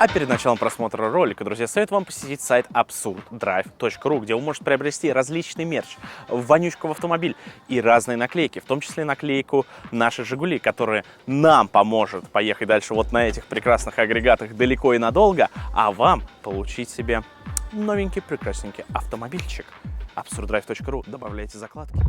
А перед началом просмотра ролика, друзья, советую вам посетить сайт absurddrive.ru, где вы можете приобрести различный мерч, вонючку в автомобиль и разные наклейки, в том числе наклейку «Наши Жигули», которая нам поможет поехать дальше вот на этих прекрасных агрегатах далеко и надолго, а вам получить себе новенький прекрасненький автомобильчик. absurddrive.ru. Добавляйте закладки.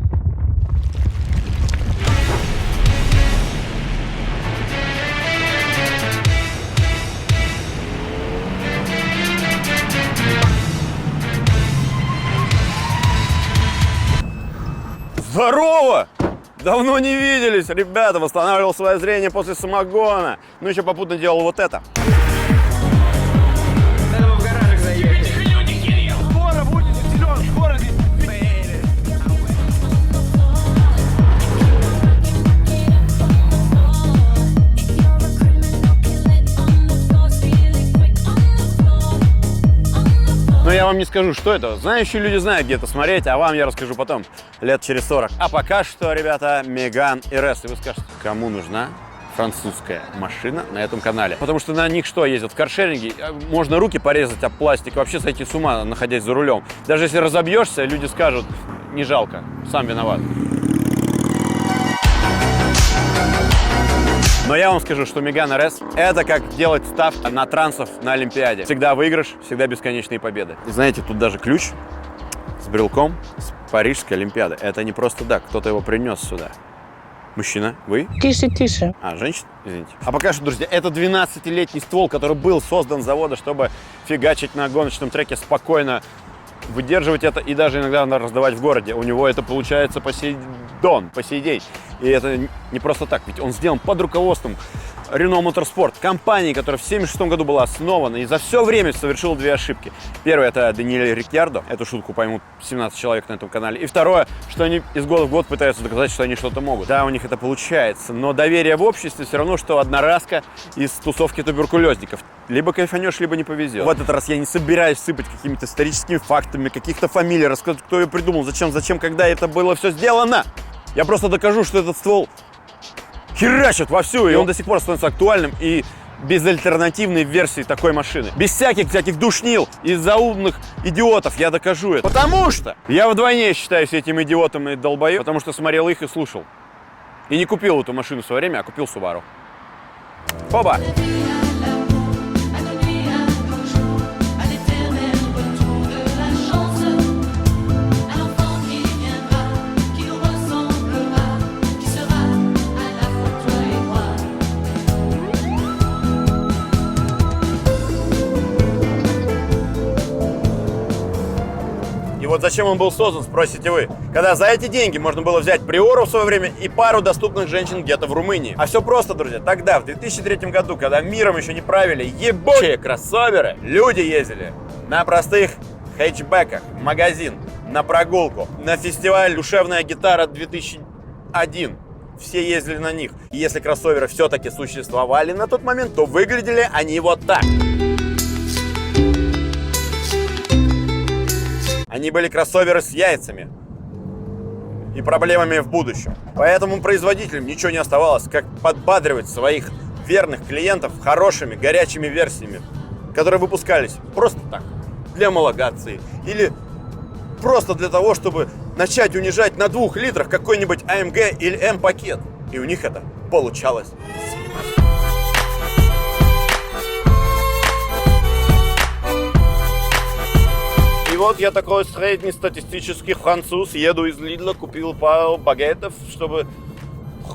Здорово! Давно не виделись, ребята, восстанавливал свое зрение после самогона. Ну, еще попутно делал вот это. Скоро будет зелен, скоро. Но я вам не скажу, что это. Знающие люди знают, где это смотреть, а вам я расскажу потом, лет через 40. А пока что, ребята, Меган и RS. И вы скажете, кому нужна французская машина на этом канале? Потому что на них что ездят? В каршеринге можно руки порезать об пластик, вообще сойти с ума, находясь за рулем. Даже если разобьешься, люди скажут, не жалко, сам виноват. Но я вам скажу, что Меган RS – это как делать ставки на трансов на Олимпиаде. Всегда выигрыш, всегда бесконечные победы. И знаете, тут даже ключ с брелком с Парижской Олимпиады. Это не просто так, кто-то его принес сюда. Мужчина, вы? Тише, тише. А, женщина? Извините. А пока что, друзья, это 12-летний ствол, который был создан с завода, чтобы фигачить на гоночном треке спокойно, выдерживать это и даже иногда раздавать в городе. У него это получается по сей день. И это не просто так, ведь он сделан под руководством Renault Motorsport, компании, которая в 1976 году была основана и за все время совершила две ошибки. Первое – это Даниэль Рикьярдо. Эту шутку поймут 17 человек на этом канале. И второе, что они из года в год пытаются доказать, что они что-то могут. Да, у них это получается, но доверие в обществе все равно, что одноразка из тусовки туберкулезников. Либо кайфанешь, либо не повезет. В этот раз я не собираюсь сыпать какими-то историческими фактами, каких-то фамилий, рассказывать, кто ее придумал, зачем, когда это было все сделано. Я просто докажу, что этот ствол херачит вовсю, и он до сих пор становится актуальным и безальтернативной версией такой машины. Без всяких душнил и заумных идиотов я докажу это. Потому что я вдвойне считаюсь этим идиотом и долбоебом, потому что смотрел их и слушал. И не купил эту машину в свое время, а купил Subaru. Оба! Вот зачем он был создан, спросите вы. Когда за эти деньги можно было взять Приору в свое время и пару доступных женщин где-то в Румынии. А все просто, друзья. Тогда, в 2003 году, когда миром еще не правили ебучие кроссоверы, люди ездили на простых хэтчбеках, в магазин, на прогулку, на фестиваль «Душевная гитара 2001». Все ездили на них. И если кроссоверы все-таки существовали на тот момент, то выглядели они вот так. Они были кроссоверы с яйцами и проблемами в будущем. Поэтому производителям ничего не оставалось, как подбадривать своих верных клиентов хорошими, горячими версиями, которые выпускались просто так, для homологации или просто для того, чтобы начать унижать на 2 литрах какой-нибудь AMG или M-пакет. И у них это получалось. И вот я такой среднестатистический француз, еду из Лидла, купил пару багетов, чтобы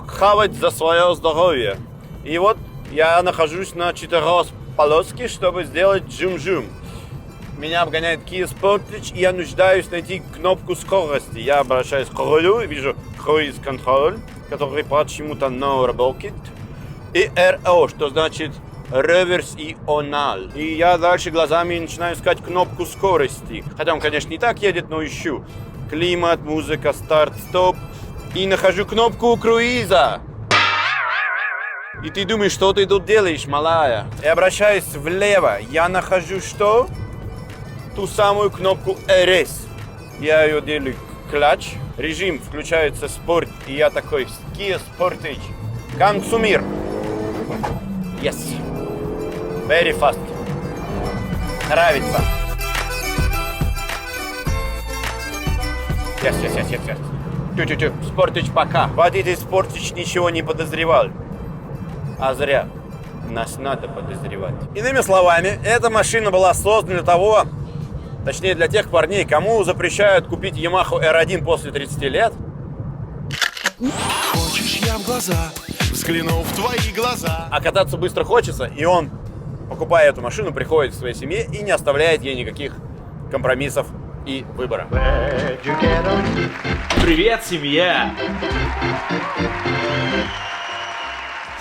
хавать за свое здоровье. И вот я нахожусь на 4-полоске, чтобы сделать джум-джум. Меня обгоняет Kia Sportage, и я нуждаюсь найти кнопку скорости. Я обращаюсь к рулю и вижу Cruise Control, который почему-то не работает. И RO, что значит реверс и онал. И я дальше глазами начинаю искать кнопку скорости. Хотя он, конечно, не так едет, но ищу. Климат, музыка, старт, стоп. И нахожу кнопку круиза. И ты думаешь, что ты тут делаешь, малая? И обращаюсь влево. Я нахожу что? Ту самую кнопку RS. Я ее делаю клатч. Режим включается спорт. И я такой, Kia Sportage. Консумир. Yes. Very fast. нравится. Сейчас. Тю-тю-тю, Спортыч, пока. Водитель Спортыч ничего не подозревал. А зря. Нас надо подозревать. Иными словами, эта машина была создана для того, точнее для тех парней, кому запрещают купить Yamaha R1 после 30 лет. Хочешь, я в глаза взгляну в твои глаза. А кататься быстро хочется, и он, покупая эту машину, приходит к своей семье и не оставляет ей никаких компромиссов и выбора. Привет, семья!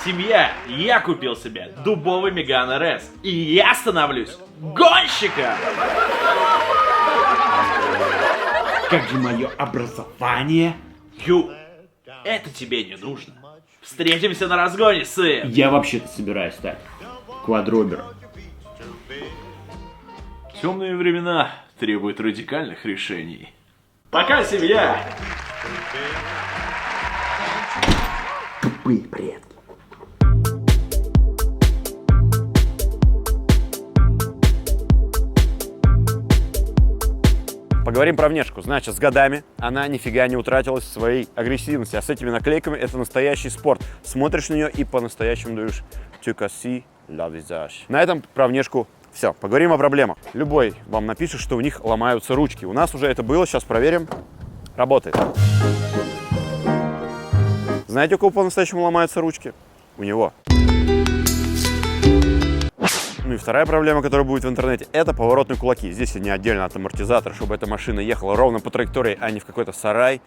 Семья, я купил себе дубовый Меган РС, и я становлюсь гонщиком! Как же мое образование? Ю, это тебе не нужно. Встретимся на разгоне, сын! Я вообще-то собираюсь стать квадробером. Темные времена требуют радикальных решений. Пока, семья! Тупые предки. Поговорим про внешку. Значит, с годами она нифига не утратилась в своей агрессивности. А с этими наклейками это настоящий спорт. Смотришь на нее и по-настоящему думаешь «Tu cassis la visage». На этом про внешку все. Поговорим о проблемах. Любой вам напишет, что у них ломаются ручки. У нас уже это было, сейчас проверим. Работает. Знаете, у кого по-настоящему ломаются ручки? У него. Ну и вторая проблема, которая будет в интернете, это поворотные кулаки. Здесь они отдельно от амортизатора, чтобы эта машина ехала ровно по траектории, а не в какой-то сарай.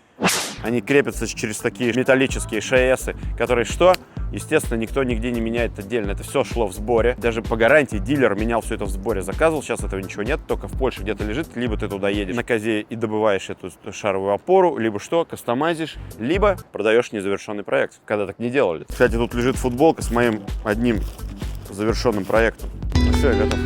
Они крепятся через такие металлические ШСы, которые что? Естественно, никто нигде не меняет отдельно. Это все шло в сборе. Даже по гарантии дилер менял все это в сборе. Заказывал, сейчас этого ничего нет, только в Польше где-то лежит. Либо ты туда едешь на козе и добываешь эту шаровую опору, либо что, кастомайзишь, либо продаешь незавершенный проект. Когда так не делали. Кстати, тут лежит футболка с моим одним завершенным проектом. Ну все, я готов.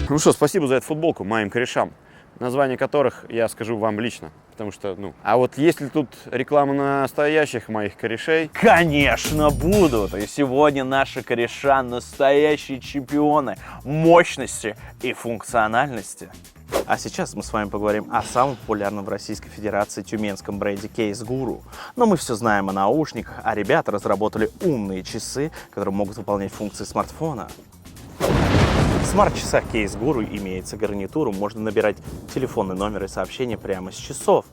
Ну что, спасибо за эту футболку моим корешам, название которых я скажу вам лично, потому что, а вот есть ли тут реклама настоящих моих корешей? Конечно, будут. И сегодня наши кореша настоящие чемпионы мощности и функциональности. А сейчас мы с вами поговорим о самом популярном в Российской Федерации тюменском бренде Case Guru. Но мы все знаем о наушниках, а ребята разработали умные часы, которые могут выполнять функции смартфона. В смарт-часах Case Guru имеется гарнитура, можно набирать телефонный номер и сообщения прямо с часов.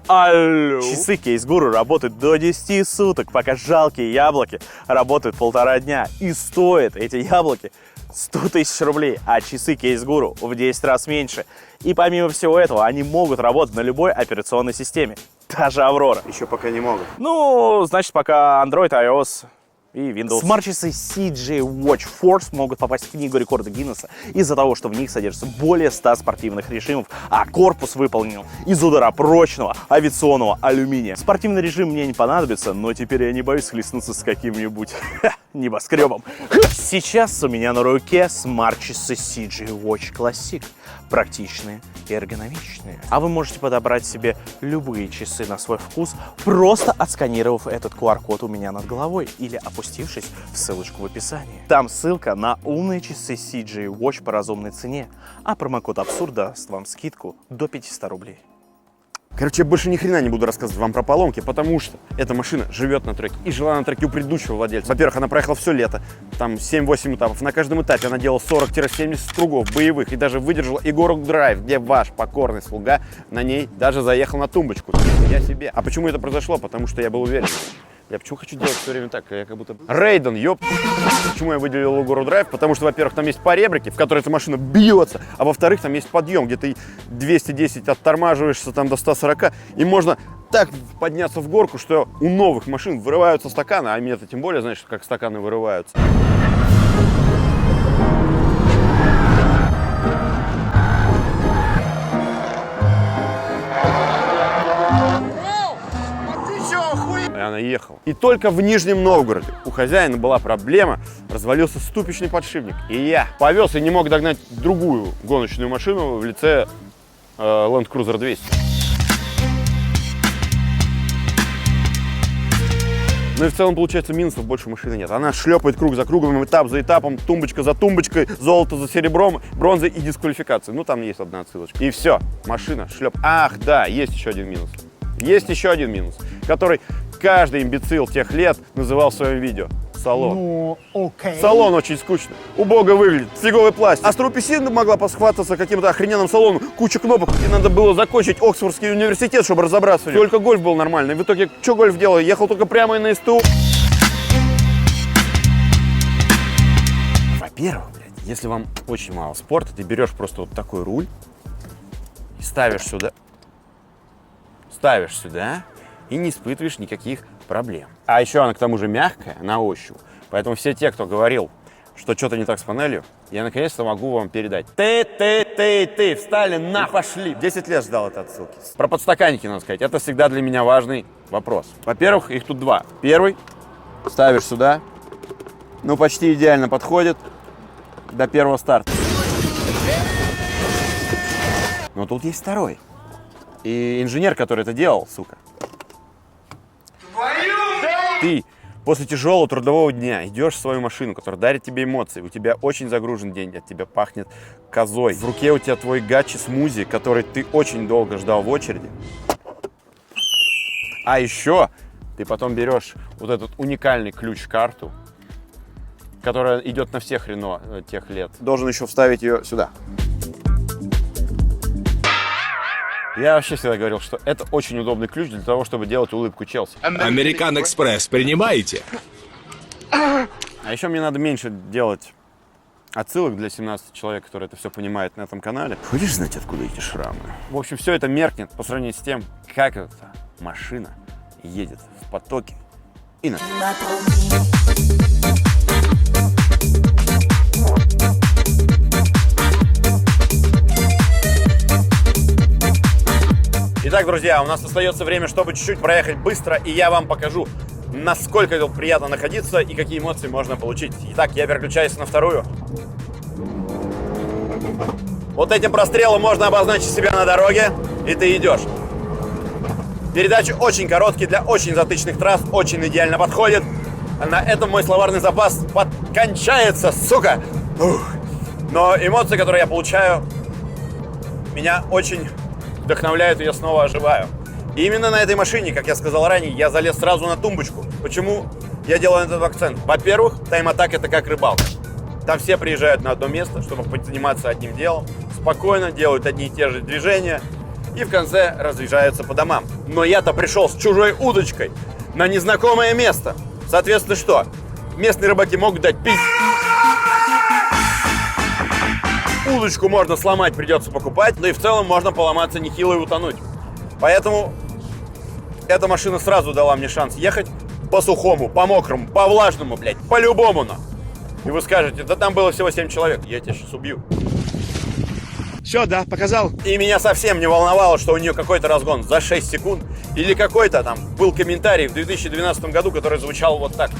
Алло! Часы Case Guru работают до 10 суток, пока жалкие яблоки работают 1,5 дня. И стоят эти яблоки 100 тысяч рублей, а часы Case Guru в 10 раз меньше. И помимо всего этого, они могут работать на любой операционной системе, даже Аврора. Еще пока не могут. Ну, значит, пока Android, iOS и Windows. Смарт-часы CJ Watch Force могут попасть в книгу рекорда Гиннесса из-за того, что в них содержится более 100 спортивных режимов, а корпус выполнен из ударопрочного авиационного алюминия. Спортивный режим мне не понадобится, но теперь я не боюсь схлестнуться с каким-нибудь небоскребом. Сейчас у меня на руке смарт-часы CJ Watch Classic. Практичные и эргономичные. А вы можете подобрать себе любые часы на свой вкус, просто отсканировав этот QR-код у меня над головой или опустившись в ссылочку в описании. Там ссылка на умные часы CJ Watch по разумной цене, а промокод Абсурд даст вам скидку до 500 рублей. Короче, я больше ни хрена не буду рассказывать вам про поломки, потому что эта машина живет на треке и жила на треке у предыдущего владельца. Во-первых, она проехала все лето, там 7-8 этапов. На каждом этапе она делала 40-70 кругов боевых и даже выдержала Егору Драйв, где ваш покорный слуга на ней даже заехал на тумбочку. Я себе. А почему это произошло? Потому что я был уверен. Я почему хочу делать все время так? Я как будто... Рейден, ёп! Почему я выделил Егору Драйв? Потому что, во-первых, там есть поребрики, в которые эта машина бьется, а во-вторых, там есть подъем, где ты 210 оттормаживаешься там до 140, и можно так подняться в горку, что у новых машин вырываются стаканы, а мне-то тем более, знаешь, как стаканы вырываются. И она ехала. И только в Нижнем Новгороде у хозяина была проблема, развалился ступичный подшипник. И я повез и не мог догнать другую гоночную машину в лице Land Cruiser 200. Ну и в целом, получается, минусов больше машины нет. Она шлепает круг за кругом, этап за этапом, тумбочка за тумбочкой, золото за серебром, бронза и дисквалификация. Ну, там есть одна отсылочка. И все, машина шлеп. Ах, да, есть еще один минус. Есть еще один минус, который каждый имбецил тех лет называл в своем видео. Салон. Ну, окей. Салон очень скучный. Убого выглядит. Фиговый пластик. Астрописина могла посхвататься каким-то охрененным салоном. Куча кнопок. И надо было закончить Оксфордский университет, чтобы разобраться в нем. Только гольф был нормальный. В итоге, что гольф делал? Ехал только прямо и на СТУ. Во-первых, блядь, если вам очень мало спорта, ты берешь просто вот такой руль и ставишь сюда. И не испытываешь никаких проблем. А еще она к тому же мягкая на ощупь. Поэтому все те, кто говорил, что что-то не так с панелью, я наконец-то могу вам передать. Ты, встали, на, пошли. 10 лет ждал этой отсылки. Про подстаканники надо сказать. Это всегда для меня важный вопрос. Во-первых, их тут два. Первый ставишь сюда. Ну, почти идеально подходит до первого старта. Но тут есть второй. И инженер, который это делал, сука. Ты после тяжелого трудового дня идешь в свою машину, которая дарит тебе эмоции. У тебя очень загружен день, от тебя пахнет козой. В руке у тебя твой гачи смузи, который ты очень долго ждал в очереди. А еще ты потом берешь вот этот уникальный ключ-карту, которая идет на всех Рено тех лет. Должен еще вставить ее сюда. Я вообще всегда говорил, что это очень удобный ключ для того, чтобы делать улыбку Челси. Американ Экспресс принимаете? А еще мне надо меньше делать отсылок для 17 человек, которые это все понимают на этом канале. Хочешь знать, откуда эти шрамы? В общем, все это меркнет по сравнению с тем, как эта машина едет в потоке и на... Итак, друзья, у нас остается время, чтобы чуть-чуть проехать быстро, и я вам покажу, насколько тут приятно находиться и какие эмоции можно получить. Итак, я переключаюсь на вторую. Вот этим прострелом можно обозначить себя на дороге, и ты идешь. Передачи очень короткие, для очень затычных трасс, очень идеально подходит. На этом мой словарный запас кончается, сука! Ух. Но эмоции, которые я получаю, меня очень... вдохновляют, и я снова оживаю. И именно на этой машине, как я сказал ранее, я залез сразу на тумбочку. Почему я делаю этот акцент? Во-первых, тайм-атак — это как рыбалка. Там все приезжают на одно место, чтобы заниматься одним делом, спокойно делают одни и те же движения и в конце разъезжаются по домам. Но я-то пришел с чужой удочкой на незнакомое место. Соответственно, что? Местные рыбаки могут дать пись. Удочку можно сломать, придется покупать, но и в целом можно поломаться нехило и утонуть. Поэтому эта машина сразу дала мне шанс ехать по сухому, по мокрому, по влажному, блядь, по-любому. И вы скажете, да там было всего 7 человек, я тебя сейчас убью. Все, да, показал. И меня совсем не волновало, что у нее какой-то разгон за 6 секунд. Или какой-то там был комментарий в 2012 году, который звучал вот так.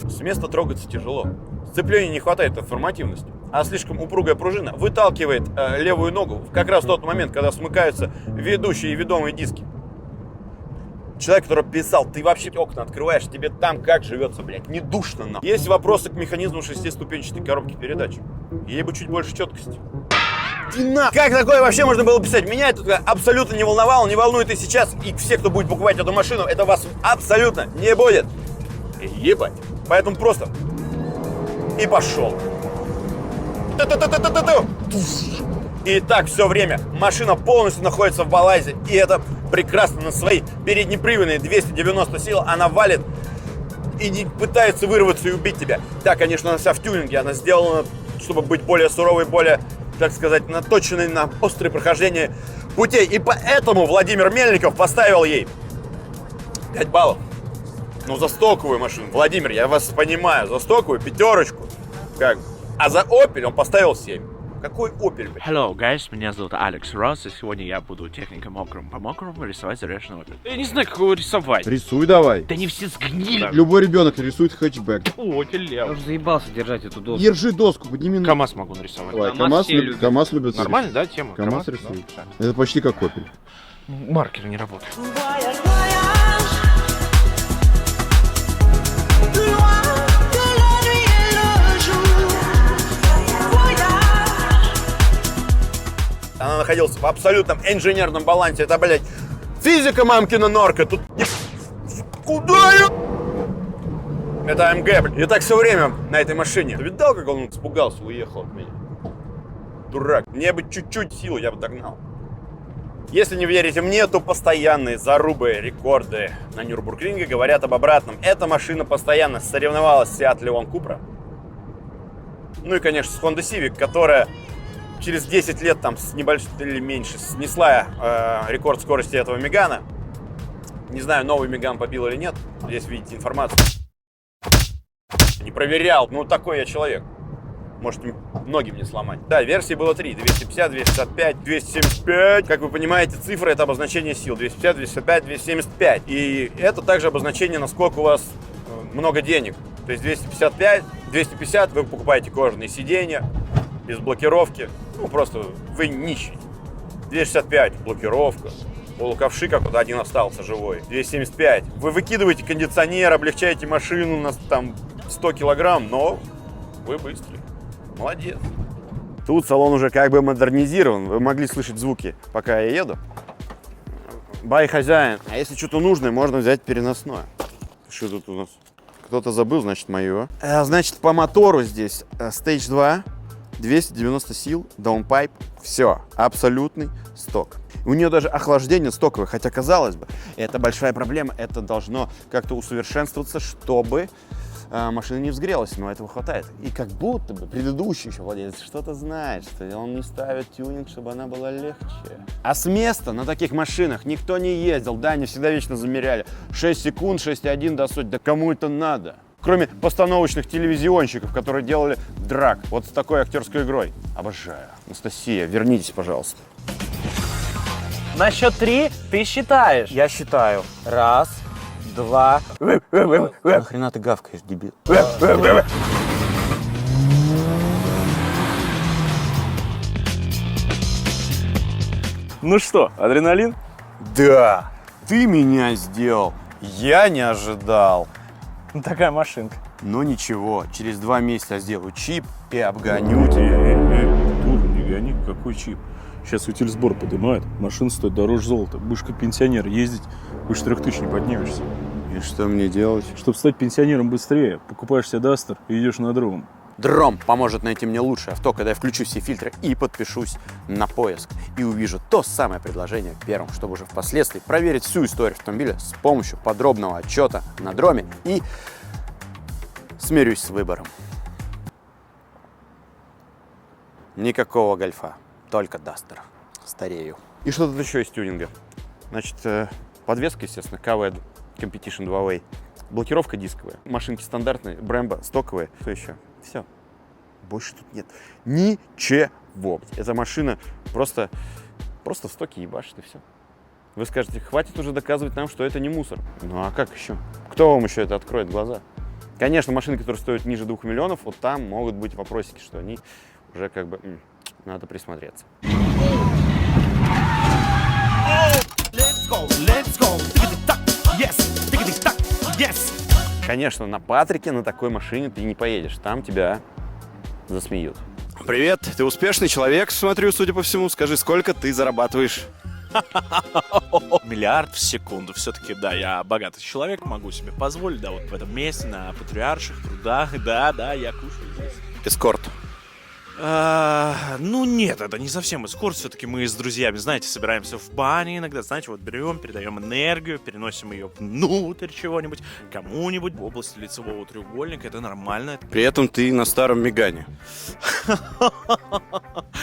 С места трогаться тяжело. Сцеплению не хватает информативности. А слишком упругая пружина выталкивает левую ногу как раз в тот момент, когда смыкаются ведущие и ведомые диски. Человек, который писал, ты вообще окна открываешь, тебе там как живется, блядь, не душно нам. Есть вопросы к механизму 6-ступенчатой коробки передач. Ей бы чуть больше четкости. Как такое вообще можно было писать? Меня это абсолютно не волновало, не волнует и сейчас. И все, кто будет покупать эту машину, это вас абсолютно не будет. Ебать. Поэтому просто... И пошел. И так все время машина полностью находится в балансе. И это прекрасно на свои переднеприводные 290 сил. Она валит и не пытается вырваться и убить тебя. Да, конечно, она вся в тюнинге. Она сделана, чтобы быть более суровой, более, так сказать, наточенной на острое прохождение путей. И поэтому Владимир Мельников поставил ей 5 баллов. Ну, за стоковую машину. Владимир, я вас понимаю. За стоковую 5. Как? А за Opel он поставил 7. Какой Opel, блядь? Hello, guys, меня зовут Алекс Росс, и сегодня я буду техникой мокрым по мокрому рисовать заряженный Opel. Я не знаю, как его рисовать. Рисуй давай. Да не все сгнили. Любой ребенок рисует хэтчбэк. Opel Я лев. уже заебался держать эту доску. Держи доску, подними. КамАЗ могу нарисовать. Давай, КамАЗ все любят. КамАЗ любит. Нормально, да, тема? КамАЗ рисует. Это почти как Opel. Маркер не работает. находился в абсолютном инженерном балансе. Это, блядь, физика мамкина норка. Тут куда я? Это АМГ, блядь. И так все время на этой машине. Ты видал, как он испугался, уехал от меня? Дурак. Мне бы чуть-чуть силы, я бы догнал. Если не верите мне, то постоянные зарубы, рекорды на Нюрбургринге говорят об обратном. Эта машина постоянно соревновалась с Seat Leon Cupra. Ну и, конечно, с Honda Civic, которая через 10 лет, там, с небольшим или меньше, снесла рекорд скорости этого Мегана. Не знаю, новый Меган побил или нет. Здесь видите информацию. Не проверял. Ну, такой я человек. Может, ноги мне сломать. Да, версий было 3. 250, 265, 275. Как вы понимаете, цифры — это обозначение сил. 250, 265, 275. И это также обозначение, насколько у вас много денег. То есть 255, 250 вы покупаете кожаные сиденья, без блокировки. Ну, просто вы нищий. 265 блокировка. Полуковши какой-то один остался живой. 275. Вы выкидываете кондиционер, облегчаете машину на там 100 килограмм, но вы быстрый. Молодец. Тут салон уже как бы модернизирован. Вы могли слышать звуки, пока я еду. Бай, хозяин. А если что-то нужное, можно взять переносное. Что тут у нас? Кто-то забыл, значит, мое. Значит, по мотору здесь Stage 2, 290 сил, даунпайп. Все, абсолютный сток. У нее даже охлаждение стоковое, хотя, казалось бы, это большая проблема. Это должно как-то усовершенствоваться, чтобы машина не взгрелась, но этого хватает. И как будто бы предыдущий еще владелец что-то знает, что он не ставит тюнинг, чтобы она была легче. А с места на таких машинах никто не ездил, да, они всегда вечно замеряли. 6 секунд, 6,1 до сотни, да кому это надо? Кроме постановочных телевизионщиков, которые делали драк, вот с такой актерской игрой. Обожаю. Анастасия, вернитесь, пожалуйста. На счет 3 ты считаешь. Я считаю. 1, 2. Нахрена ты гавкаешь, дебил? Ну что, адреналин? Да, ты меня сделал. Я не ожидал. Ну, такая машинка. Но ничего, через 2 месяца сделаю чип и обгоню тебя. Дура, не гони, какой чип? Сейчас утильсбор поднимают, машина стоит дороже золота. Будешь как пенсионер ездить, больше 3000 не поднимешься. И что мне делать? Чтобы стать пенсионером быстрее, покупаешь себе Дастер и идешь на дром. Дром поможет найти мне лучшее авто, когда я включу все фильтры и подпишусь на поиск. И увижу то самое предложение первым, чтобы уже впоследствии проверить всю историю автомобиля с помощью подробного отчета на дроме и смирюсь с выбором. Никакого гольфа, только Дастер. Старею. И что тут еще из тюнинга? Значит, подвеска, естественно, KW Competition 2-Way. Блокировка дисковая. Машинки стандартные, Brembo стоковые. Что еще? Все. Больше тут нет ничего. Эта машина просто в стоке ебашит, и все. Вы скажете, хватит уже доказывать нам, что это не мусор. Ну а как еще? Кто вам еще это откроет глаза? Конечно, машины, которые стоят ниже 2 миллионов, вот там могут быть вопросики, что они уже как бы надо присмотреться. Конечно, на Патрике на такой машине ты не поедешь, там тебя засмеют. Привет, ты успешный человек, смотрю, судя по всему. Скажи, сколько ты зарабатываешь? Миллиард в секунду. Все-таки, да, я богатый человек, могу себе позволить, да, вот в этом месте, на патриарших трудах, да, я кушаю здесь. Эскорт. Ну нет, это не совсем эскорт, все-таки мы с друзьями, знаете, собираемся в бане иногда, знаете, вот берем, передаем энергию, переносим ее внутрь чего-нибудь, кому-нибудь в области лицевого треугольника, это нормально. При этом ты на старом Мегане.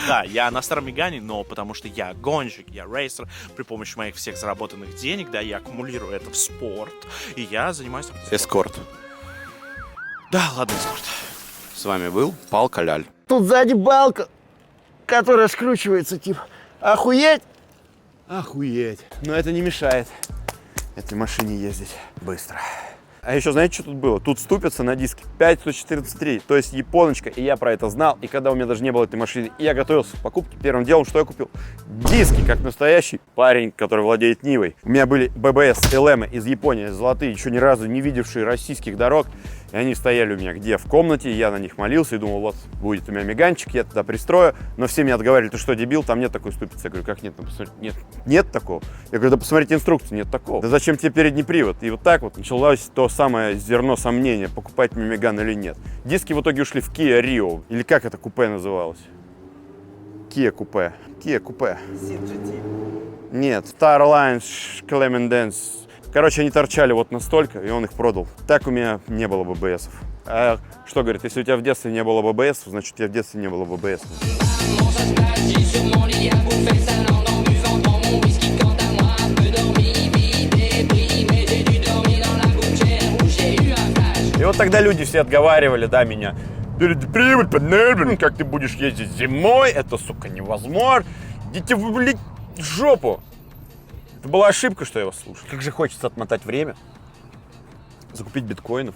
Да, я на старом Мегане, но потому что я гонщик, я рейсер, при помощи моих всех заработанных денег, да, я аккумулирую это в спорт, и я занимаюсь... Эскорт. Да, ладно, эскорт. С вами был Пал Каляль. Тут сзади балка, которая скручивается, типа. Охуеть? Охуеть. Но это не мешает этой машине ездить быстро. А еще знаете, что тут было? Тут ступится на диске 5143, то есть японочка, и я про это знал. И когда у меня даже не было этой машины, и я готовился к покупке, первым делом, что я купил? Диски, как настоящий парень, который владеет Нивой. У меня были ББС, ЛМ из Японии, золотые, еще ни разу не видевшие российских дорог. И они стояли у меня где? В комнате, я на них молился и думал, вот будет у меня меганчик, я туда пристрою. Но все мне отговаривали, ты что, дебил, там нет такой ступицы. Я говорю, как нет? Ну, посмотри, нет такого. Я говорю, да посмотрите инструкцию, нет такого. Да зачем тебе передний привод? И вот так вот началось то самое зерно сомнения, покупать мне Меган или нет. Диски в итоге ушли в Kia Rio, или как это купе называлось? Kia купе. Kia купе. Нет, Starline, Clemendance. Короче, они торчали вот настолько, и он их продал. Так у меня не было ББСов. А что говорит, если у тебя в детстве не было ББС, значит у тебя в детстве не было ББС. И вот тогда люди все отговаривали, да, меня. Передний привод, панель, как ты будешь ездить зимой, это, сука, невозможно. Идите вы, блядь, в жопу. Это была ошибка, что я вас слушал. Как же хочется отмотать время, закупить биткоинов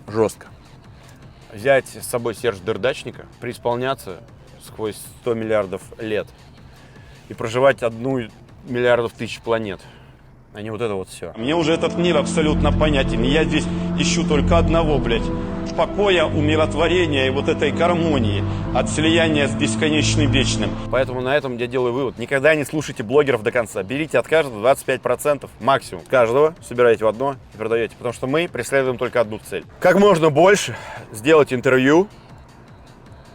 жестко, взять с собой Сержа Дердачника, преисполняться сквозь 100 миллиардов лет и проживать 1 миллиардов тысяч планет, а не вот это вот все. Мне уже этот мир абсолютно понятен. Я здесь ищу только одного, блядь, покоя, умиротворения и вот этой гармонии от слияния с бесконечным вечным. Поэтому на этом я делаю вывод. Никогда не слушайте блогеров до конца. Берите от каждого 25% максимум. Каждого собираете в одно и продаете. Потому что мы преследуем только одну цель. Как можно больше сделать интервью,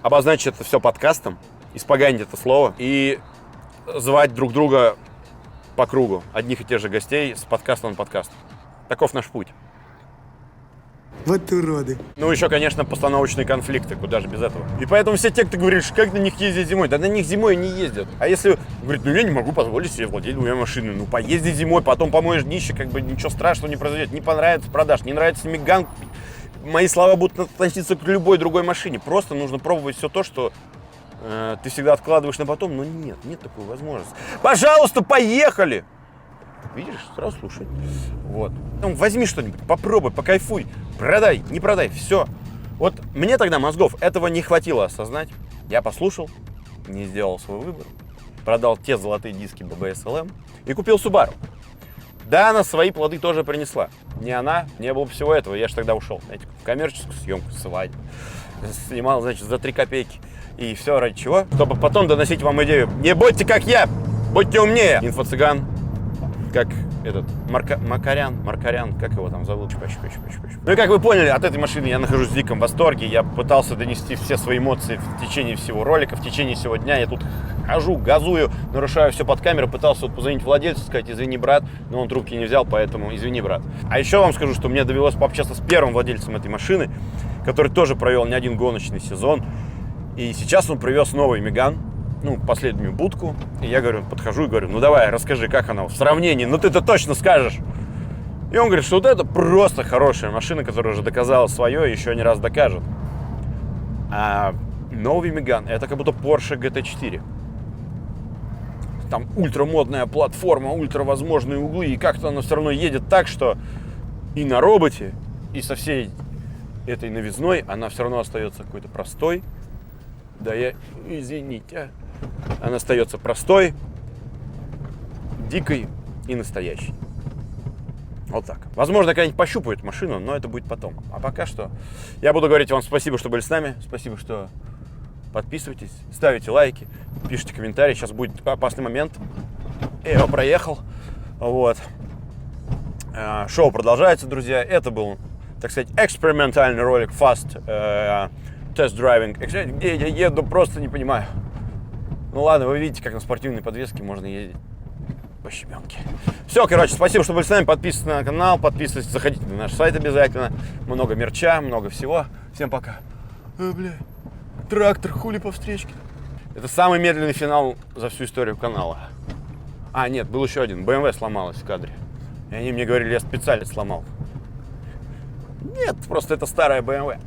обозначить это все подкастом, испоганить это слово и звать друг друга по кругу одних и тех же гостей с подкаста на подкаст. Таков наш путь. Вот уроды. Ну, еще, конечно, постановочные конфликты, куда же без этого. И поэтому все те, кто говоришь, как на них ездить зимой, да на них зимой не ездят. А если, говорит, ну я не могу позволить себе владеть 2 машинами, ну поезди зимой, потом помоешь днище, как бы ничего страшного не произойдет. Не понравится, продашь, не нравится Меган, мои слова будут относиться к любой другой машине. Просто нужно пробовать все то, что ты всегда откладываешь на потом, но нет такой возможности. Пожалуйста, поехали! Видишь, сразу слушай. Вот. Ну, возьми что-нибудь, попробуй, покайфуй, продай, не продай, все. Вот мне тогда мозгов этого не хватило осознать. Я послушал, не сделал свой выбор, продал те золотые диски BBS LM и купил Subaru. Да, она свои плоды тоже принесла. Не она, не было всего этого. Я же тогда ушел, знаете, в коммерческую съемку, свадьбу. Снимал, значит, за 3 копейки. И все ради чего? Чтобы потом доносить вам идею. Не будьте как я, будьте умнее. Инфо-цыган, как этот, Маркарян, как его там зовут? Ну и как вы поняли, от этой машины я нахожусь в диком восторге. Я пытался донести все свои эмоции в течение всего ролика, в течение всего дня. Я тут хожу, газую, нарушаю все под камеру. Пытался вот позвонить владельцу, сказать, извини, брат, но он трубки не взял, поэтому извини, брат. А еще вам скажу, что мне довелось пообщаться с первым владельцем этой машины, который тоже провел не один гоночный сезон. И сейчас он привез новый Меган, ну, последнюю будку. И я говорю, подхожу и говорю, ну давай, расскажи, как она в сравнении, ну ты-то точно скажешь. И он говорит, что вот это просто хорошая машина, которая уже доказала свое и еще не раз докажет. А новый Меган, это как будто Porsche GT4. Там ультрамодная платформа, ультравозможные углы, и как-то она все равно едет так, что и на роботе, и со всей этой новизной она все равно остается какой-то простой. Да, извините, она остается простой, дикой и настоящей. Вот так. Возможно, когда-нибудь пощупают машину, но это будет потом. А пока что я буду говорить вам спасибо, что были с нами. Спасибо, что подписываетесь, ставите лайки, пишите комментарии. Сейчас будет опасный момент. Я его проехал. Вот. Шоу продолжается, друзья. Это был, так сказать, экспериментальный ролик Fast тест-драйвинг, где я еду, просто не понимаю. Ну ладно, вы видите, как на спортивной подвеске можно ездить по щебенке. Все, короче, спасибо, что были с нами. Подписывайтесь на канал, подписывайтесь, заходите на наш сайт обязательно. Много мерча, много всего. Всем пока. Бля, трактор, хули по встречке. Это самый медленный финал за всю историю канала. А, нет, был еще один. BMW сломалась в кадре. И они мне говорили, я специально сломал. Нет, просто это старая BMW.